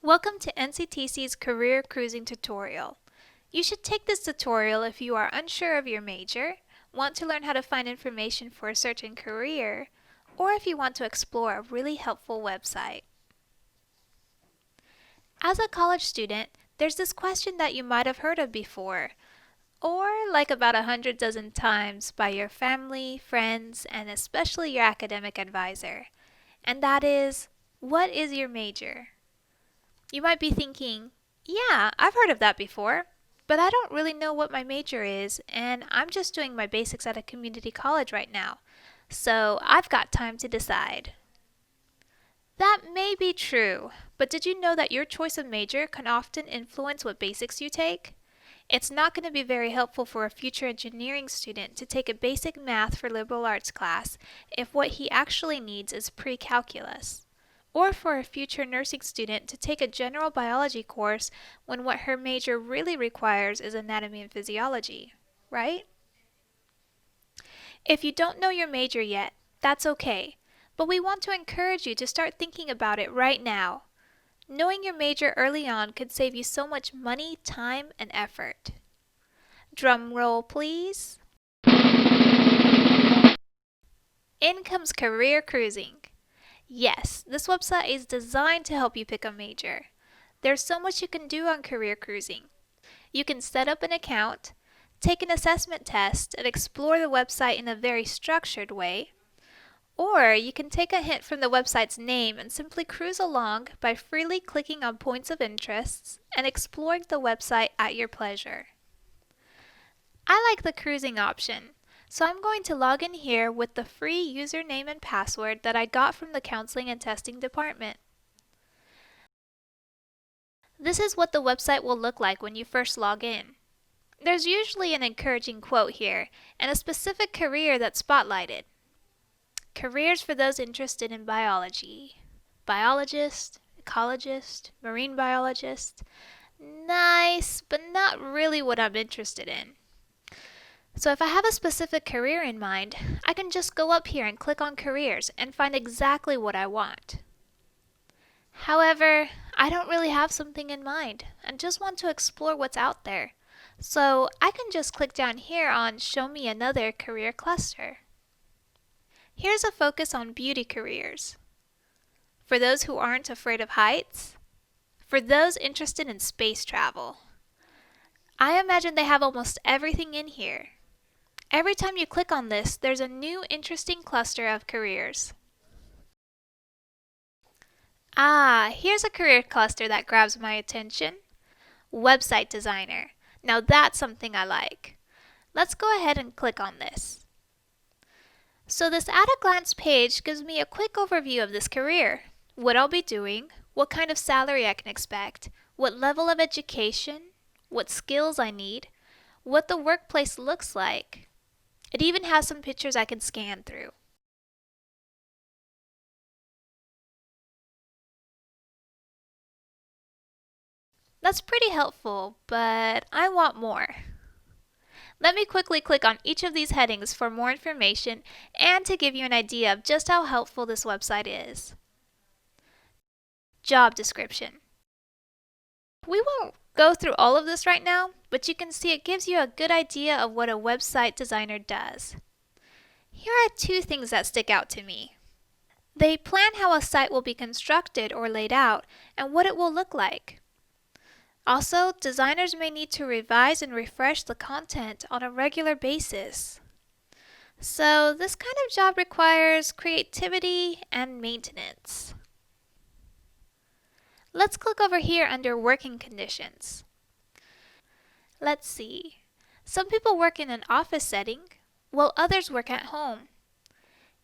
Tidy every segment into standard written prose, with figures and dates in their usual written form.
Welcome to NCTC's Career Cruising tutorial. You should take this tutorial if you are unsure of your major, want to learn how to find information for a certain career, or if you want to explore a really helpful website. As a college student, there's this question that you might have heard of before, or like about 100 dozen times by your family, friends, and especially your academic advisor. And that is, what is your major? You might be thinking, yeah, I've heard of that before, but I don't really know what my major is, and I'm just doing my basics at a community college right now, so I've got time to decide. That may be true, but did you know that your choice of major can often influence what basics you take? It's not going to be very helpful for a future engineering student to take a basic math for liberal arts class if what he actually needs is pre-calculus. Or for a future nursing student to take a general biology course when what her major really requires is anatomy and physiology, right? If you don't know your major yet, that's okay, but we want to encourage you to start thinking about it right now. Knowing your major early on could save you so much money, time, and effort. Drum roll, please. In comes Career Cruising. Yes, this website is designed to help you pick a major. There's so much you can do on Career Cruising. You can set up an account, take an assessment test, and explore the website in a very structured way. Or you can take a hint from the website's name and simply cruise along by freely clicking on points of interest and exploring the website at your pleasure. I like the cruising option, so I'm going to log in here with the free username and password that I got from the counseling and testing department. This is what the website will look like when you first log in. There's usually an encouraging quote here and a specific career that's spotlighted. Careers for those interested in biology. Biologist, ecologist, marine biologist. Nice, but not really what I'm interested in. So if I have a specific career in mind, I can just go up here and click on careers and find exactly what I want. However, I don't really have something in mind and just want to explore what's out there. So I can just click down here on Show Me Another Career Cluster. Here's a focus on beauty careers. For those who aren't afraid of heights. For those interested in space travel. I imagine they have almost everything in here. Every time you click on this, there's a new interesting cluster of careers. Here's a career cluster that grabs my attention. Website designer. Now that's something I like. Let's go ahead and click on this. So this at-a-glance page gives me a quick overview of this career. What I'll be doing, what kind of salary I can expect, what level of education, what skills I need, what the workplace looks like. It even has some pictures I can scan through. That's pretty helpful, but I want more. Let me quickly click on each of these headings for more information and to give you an idea of just how helpful this website is. Job description. We won't go through all of this right now, but you can see it gives you a good idea of what a website designer does. Here are two things that stick out to me. They plan how a site will be constructed or laid out and what it will look like. Also, designers may need to revise and refresh the content on a regular basis. So, this kind of job requires creativity and maintenance. Let's click over here under working conditions. Let's see. Some people work in an office setting, while others work at home.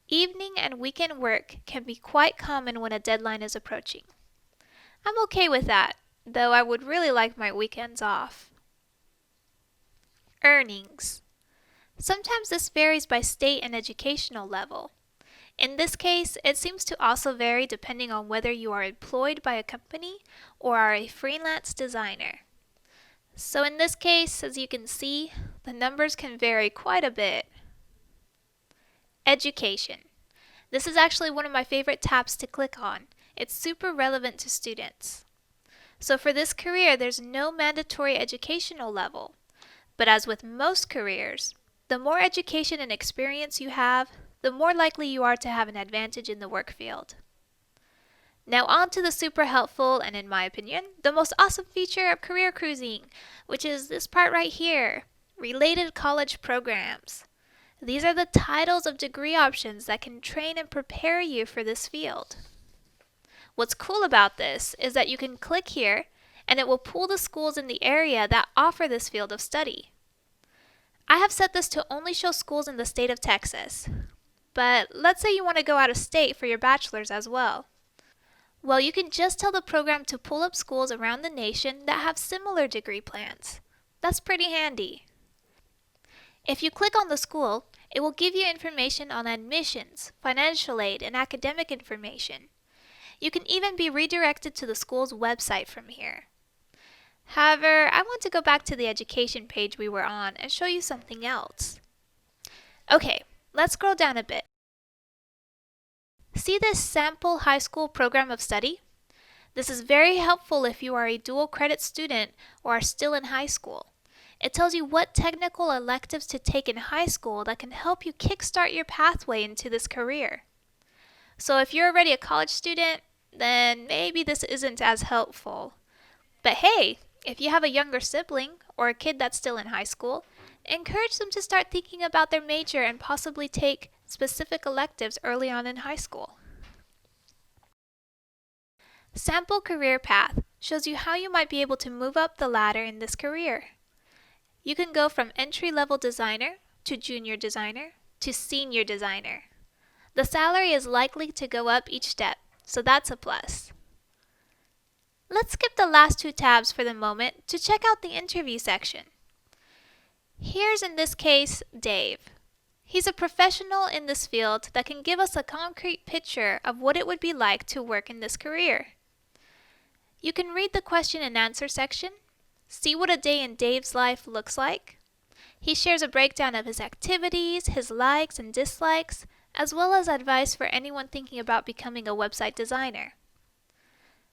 Evening and weekend work can be quite common when a deadline is approaching. I'm okay with that, though I would really like my weekends off. Earnings. Sometimes this varies by state and educational level. In this case, it seems to also vary depending on whether you are employed by a company or are a freelance designer. So in this case, as you can see, the numbers can vary quite a bit. Education. This is actually one of my favorite tabs to click on. It's super relevant to students. So for this career, there's no mandatory educational level. But as with most careers, the more education and experience you have, the more likely you are to have an advantage in the work field. Now on to the super helpful and, in my opinion, the most awesome feature of career cruising, which is this part right here, related college programs. These are the titles of degree options that can train and prepare you for this field. What's cool about this is that you can click here and it will pull the schools in the area that offer this field of study. I have set this to only show schools in the state of Texas, but let's say you want to go out of state for your bachelor's as well. Well, you can just tell the program to pull up schools around the nation that have similar degree plans. That's pretty handy. If you click on the school, it will give you information on admissions, financial aid, and academic information. You can even be redirected to the school's website from here. However, I want to go back to the education page we were on and show you something else. Okay, let's scroll down a bit. See this sample high school program of study? This is very helpful if you are a dual credit student or are still in high school. It tells you what technical electives to take in high school that can help you kickstart your pathway into this career. So if you're already a college student, then maybe this isn't as helpful. But hey, if you have a younger sibling or a kid that's still in high school, encourage them to start thinking about their major and possibly take specific electives early on in high school. Sample Career Path shows you how you might be able to move up the ladder in this career. You can go from entry-level designer to junior designer to senior designer. The salary is likely to go up each step, so that's a plus. Let's skip the last two tabs for the moment to check out the interview section. Here's, in this case, Dave. He's a professional in this field that can give us a concrete picture of what it would be like to work in this career. You can read the question and answer section, see what a day in Dave's life looks like. He shares a breakdown of his activities, his likes and dislikes, as well as advice for anyone thinking about becoming a website designer.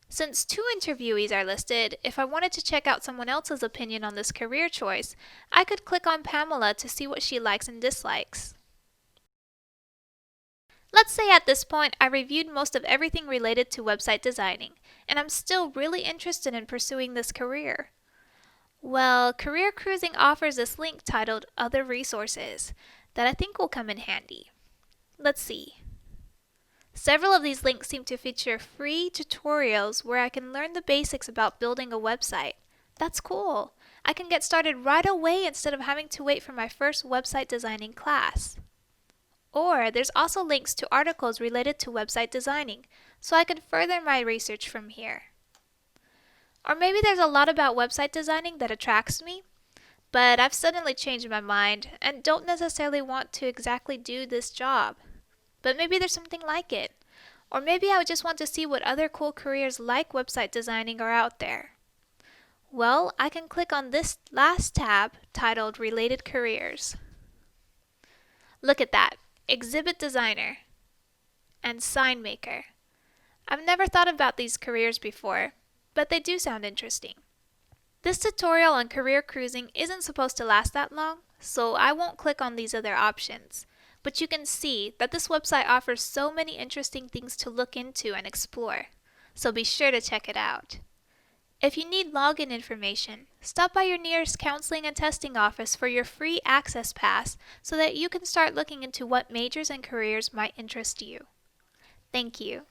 Since 2 interviewees are listed, if I wanted to check out someone else's opinion on this career choice, I could click on Pamela to see what she likes and dislikes. Let's say at this point I reviewed most of everything related to website designing, and I'm still really interested in pursuing this career. Well, Career Cruising offers this link titled Other Resources that I think will come in handy. Let's see. Several of these links seem to feature free tutorials where I can learn the basics about building a website. That's cool. I can get started right away instead of having to wait for my first website designing class. Or there's also links to articles related to website designing, so I can further my research from here. Or maybe there's a lot about website designing that attracts me, but I've suddenly changed my mind and don't necessarily want to exactly do this job. But maybe there's something like it. Or maybe I would just want to see what other cool careers like website designing are out there. Well, I can click on this last tab titled Related Careers. Look at that, Exhibit Designer and Sign Maker. I've never thought about these careers before, but they do sound interesting. This tutorial on career cruising isn't supposed to last that long, so I won't click on these other options. But you can see that this website offers so many interesting things to look into and explore, so be sure to check it out. If you need login information, stop by your nearest counseling and testing office for your free access pass so that you can start looking into what majors and careers might interest you. Thank you.